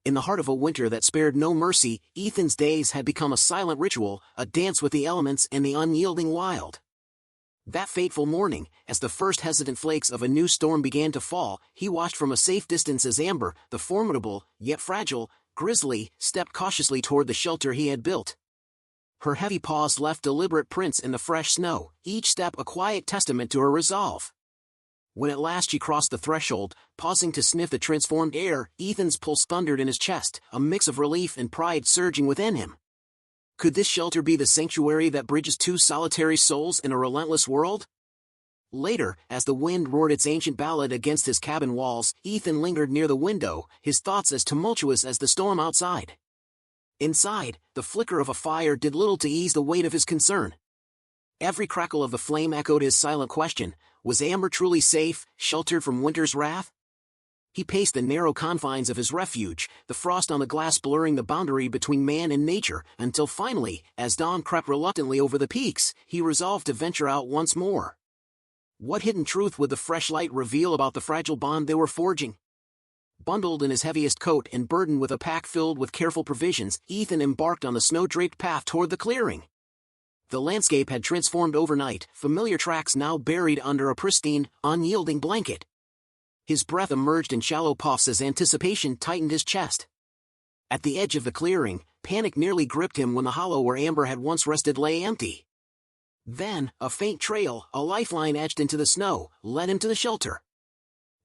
In the heart of a winter that spared no mercy, Ethan's days had become a silent ritual, a dance with the elements and the unyielding wild. That fateful morning, as the first hesitant flakes of a new storm began to fall, he watched from a safe distance as Amber, the formidable, yet fragile, grizzly, stepped cautiously toward the shelter he had built. Her heavy paws left deliberate prints in the fresh snow, each step a quiet testament to her resolve. When at last she crossed the threshold, pausing to sniff the transformed air, Ethan's pulse thundered in his chest, a mix of relief and pride surging within him. Could this shelter be the sanctuary that bridges two solitary souls in a relentless world? Later, as the wind roared its ancient ballad against his cabin walls, Ethan lingered near the window, his thoughts as tumultuous as the storm outside. Inside, the flicker of a fire did little to ease the weight of his concern. Every crackle of the flame echoed his silent question, was Amber truly safe, sheltered from winter's wrath? He paced the narrow confines of his refuge, the frost on the glass blurring the boundary between man and nature, until finally, as dawn crept reluctantly over the peaks, he resolved to venture out once more. What hidden truth would the fresh light reveal about the fragile bond they were forging? Bundled in his heaviest coat and burdened with a pack filled with careful provisions, Ethan embarked on the snow-draped path toward the clearing. The landscape had transformed overnight, familiar tracks now buried under a pristine, unyielding blanket. His breath emerged in shallow puffs as anticipation tightened his chest. At the edge of the clearing, panic nearly gripped him when the hollow where Amber had once rested lay empty. Then, a faint trail, a lifeline etched into the snow, led him to the shelter.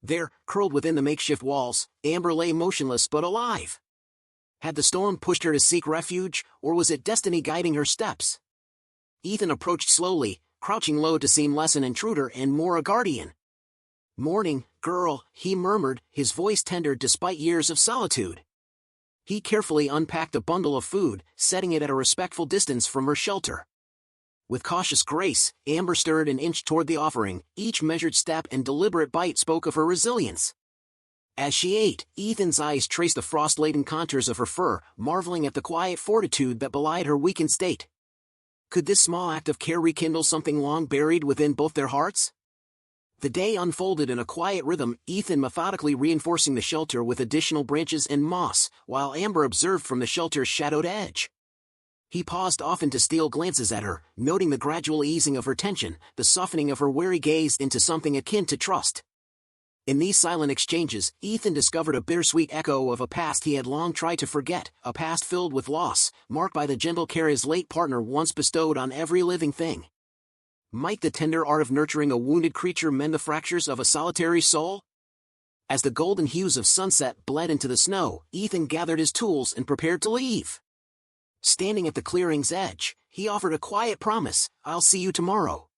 There, curled within the makeshift walls, Amber lay motionless but alive. Had the storm pushed her to seek refuge, or was it destiny guiding her steps? Ethan approached slowly, crouching low to seem less an intruder and more a guardian. "Morning, girl," he murmured, his voice tender despite years of solitude. He carefully unpacked a bundle of food, setting it at a respectful distance from her shelter. With cautious grace, Amber stirred and inched toward the offering, each measured step and deliberate bite spoke of her resilience. As she ate, Ethan's eyes traced the frost-laden contours of her fur, marveling at the quiet fortitude that belied her weakened state. Could this small act of care rekindle something long buried within both their hearts? The day unfolded in a quiet rhythm, Ethan methodically reinforcing the shelter with additional branches and moss, while Amber observed from the shelter's shadowed edge. He paused often to steal glances at her, noting the gradual easing of her tension, the softening of her wary gaze into something akin to trust. In these silent exchanges, Ethan discovered a bittersweet echo of a past he had long tried to forget, a past filled with loss, marked by the gentle care his late partner once bestowed on every living thing. Might the tender art of nurturing a wounded creature mend the fractures of a solitary soul? As the golden hues of sunset bled into the snow, Ethan gathered his tools and prepared to leave. Standing at the clearing's edge, he offered a quiet promise, "I'll see you tomorrow."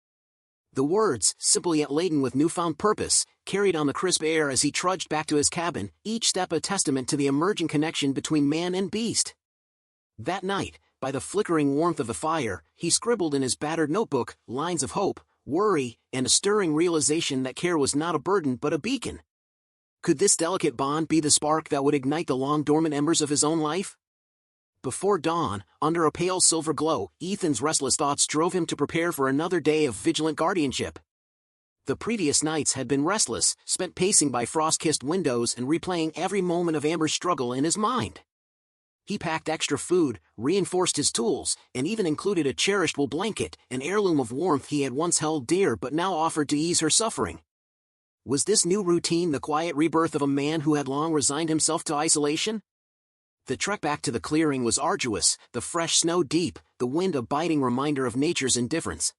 The words, simple yet laden with newfound purpose, carried on the crisp air as he trudged back to his cabin, each step a testament to the emerging connection between man and beast. That night, by the flickering warmth of the fire, he scribbled in his battered notebook lines of hope, worry, and a stirring realization that care was not a burden but a beacon. Could this delicate bond be the spark that would ignite the long-dormant embers of his own life? Before dawn, under a pale silver glow, Ethan's restless thoughts drove him to prepare for another day of vigilant guardianship. The previous nights had been restless, spent pacing by frost-kissed windows and replaying every moment of Amber's struggle in his mind. He packed extra food, reinforced his tools, and even included a cherished wool blanket, an heirloom of warmth he had once held dear but now offered to ease her suffering. Was this new routine the quiet rebirth of a man who had long resigned himself to isolation? The trek back to the clearing was arduous, the fresh snow deep, the wind a biting reminder of nature's indifference.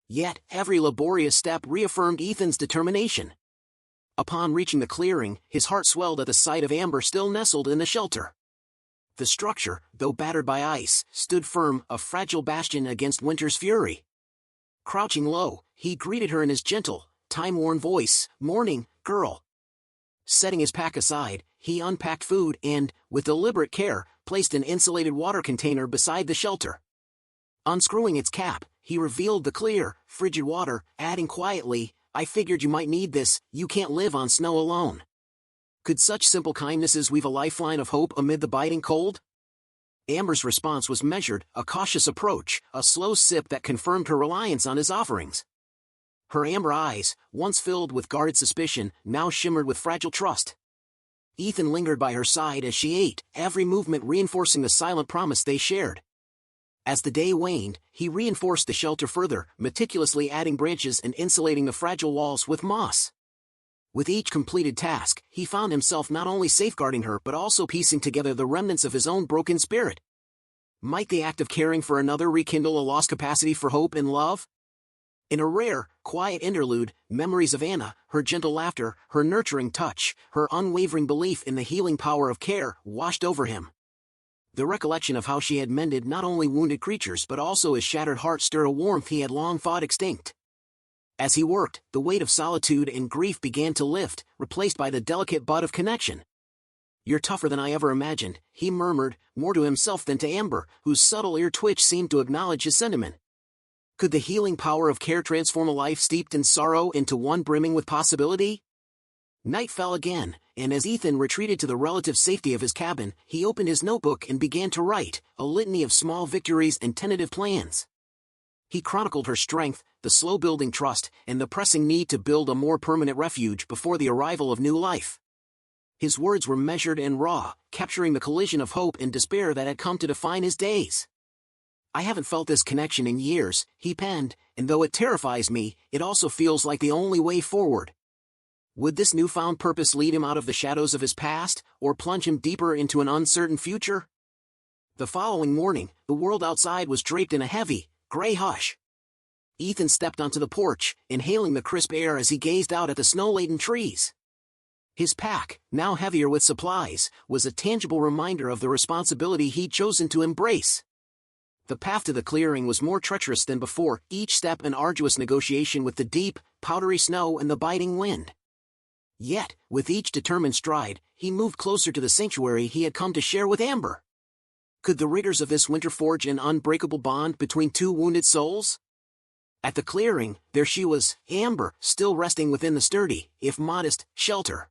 Yet, every laborious step reaffirmed Ethan's determination. Upon reaching the clearing, his heart swelled at the sight of Amber still nestled in the shelter. The structure, though battered by ice, stood firm, a fragile bastion against winter's fury. Crouching low, he greeted her in his gentle, time-worn voice, "Morning, girl." Setting his pack aside, he unpacked food and, with deliberate care, placed an insulated water container beside the shelter. Unscrewing its cap, he revealed the clear, frigid water, adding quietly, "I figured you might need this, you can't live on snow alone." Could such simple kindnesses weave a lifeline of hope amid the biting cold? Amber's response was measured, a cautious approach, a slow sip that confirmed her reliance on his offerings. Her amber eyes, once filled with guarded suspicion, now shimmered with fragile trust. Ethan lingered by her side as she ate, every movement reinforcing the silent promise they shared. As the day waned, he reinforced the shelter further, meticulously adding branches and insulating the fragile walls with moss. With each completed task, he found himself not only safeguarding her but also piecing together the remnants of his own broken spirit. Might the act of caring for another rekindle a lost capacity for hope and love? In a rare, quiet interlude, memories of Anna, her gentle laughter, her nurturing touch, her unwavering belief in the healing power of care, washed over him. The recollection of how she had mended not only wounded creatures but also his shattered heart stirred a warmth he had long thought extinct. As he worked, the weight of solitude and grief began to lift, replaced by the delicate bud of connection. "You're tougher than I ever imagined," he murmured, more to himself than to Amber, whose subtle ear twitch seemed to acknowledge his sentiment. Could the healing power of care transform a life steeped in sorrow into one brimming with possibility? Night fell again, and as Ethan retreated to the relative safety of his cabin, he opened his notebook and began to write, a litany of small victories and tentative plans. He chronicled her strength, the slow-building trust, and the pressing need to build a more permanent refuge before the arrival of new life. His words were measured and raw, capturing the collision of hope and despair that had come to define his days. "I haven't felt this connection in years," he penned, "and though it terrifies me, it also feels like the only way forward." Would this newfound purpose lead him out of the shadows of his past, or plunge him deeper into an uncertain future? The following morning, the world outside was draped in a heavy, gray hush. Ethan stepped onto the porch, inhaling the crisp air as he gazed out at the snow-laden trees. His pack, now heavier with supplies, was a tangible reminder of the responsibility he'd chosen to embrace. The path to the clearing was more treacherous than before, each step an arduous negotiation with the deep, powdery snow and the biting wind. Yet, with each determined stride, he moved closer to the sanctuary he had come to share with Amber. Could the rigors of this winter forge an unbreakable bond between two wounded souls? At the clearing, there she was, Amber, still resting within the sturdy, if modest, shelter.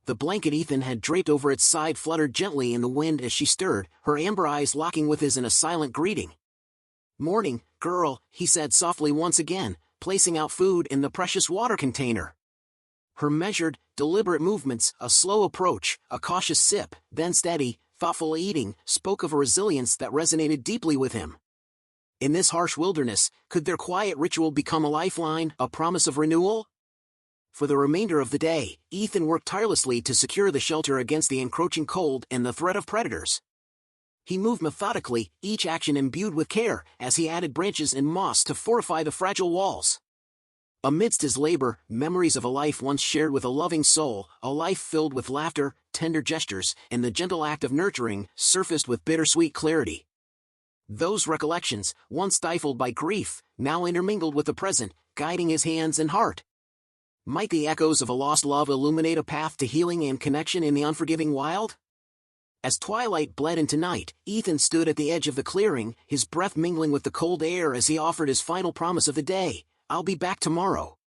The blanket Ethan had draped over its side fluttered gently in the wind as she stirred, her amber eyes locking with his in a silent greeting. "Morning, girl," he said softly once again, placing out food in the precious water container. Her measured, deliberate movements, a slow approach, a cautious sip, then steady, thoughtful eating, spoke of a resilience that resonated deeply with him. In this harsh wilderness, could their quiet ritual become a lifeline, a promise of renewal? For the remainder of the day, Ethan worked tirelessly to secure the shelter against the encroaching cold and the threat of predators. He moved methodically, each action imbued with care, as he added branches and moss to fortify the fragile walls. Amidst his labor, memories of a life once shared with a loving soul, a life filled with laughter, tender gestures, and the gentle act of nurturing, surfaced with bittersweet clarity. Those recollections, once stifled by grief, now intermingled with the present, guiding his hands and heart. Might the echoes of a lost love illuminate a path to healing and connection in the unforgiving wild? As twilight bled into night, Ethan stood at the edge of the clearing, his breath mingling with the cold air as he offered his final promise of the day, "I'll be back tomorrow."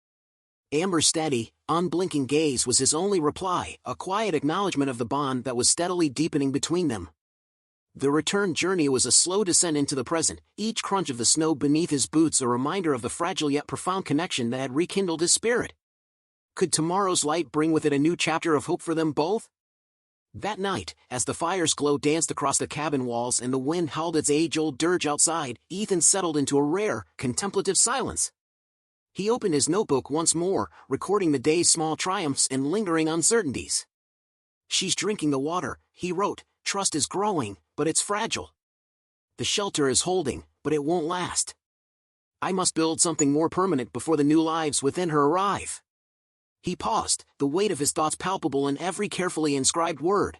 Amber's steady, unblinking gaze was his only reply, a quiet acknowledgement of the bond that was steadily deepening between them. The return journey was a slow descent into the present, each crunch of the snow beneath his boots a reminder of the fragile yet profound connection that had rekindled his spirit. Could tomorrow's light bring with it a new chapter of hope for them both? That night, as the fire's glow danced across the cabin walls and the wind howled its age-old dirge outside, Ethan settled into a rare, contemplative silence. He opened his notebook once more, recording the day's small triumphs and lingering uncertainties. "She's drinking the water," he wrote, "trust is growing, but it's fragile. The shelter is holding, but it won't last. I must build something more permanent before the new lives within her arrive." He paused, the weight of his thoughts palpable in every carefully inscribed word.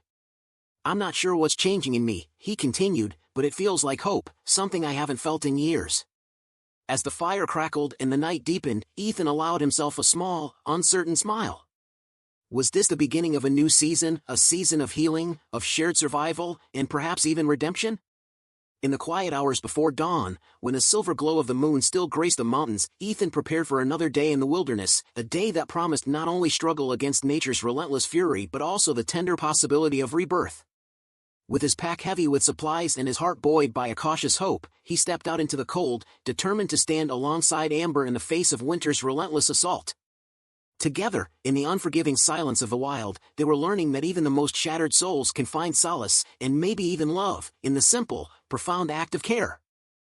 "I'm not sure what's changing in me," he continued, "but it feels like hope, something I haven't felt in years." As the fire crackled and the night deepened, Ethan allowed himself a small, uncertain smile. Was this the beginning of a new season, a season of healing, of shared survival, and perhaps even redemption? In the quiet hours before dawn, when the silver glow of the moon still graced the mountains, Ethan prepared for another day in the wilderness, a day that promised not only struggle against nature's relentless fury but also the tender possibility of rebirth. With his pack heavy with supplies and his heart buoyed by a cautious hope, he stepped out into the cold, determined to stand alongside Amber in the face of winter's relentless assault. Together, in the unforgiving silence of the wild, they were learning that even the most shattered souls can find solace, and maybe even love, in the simple, profound act of care.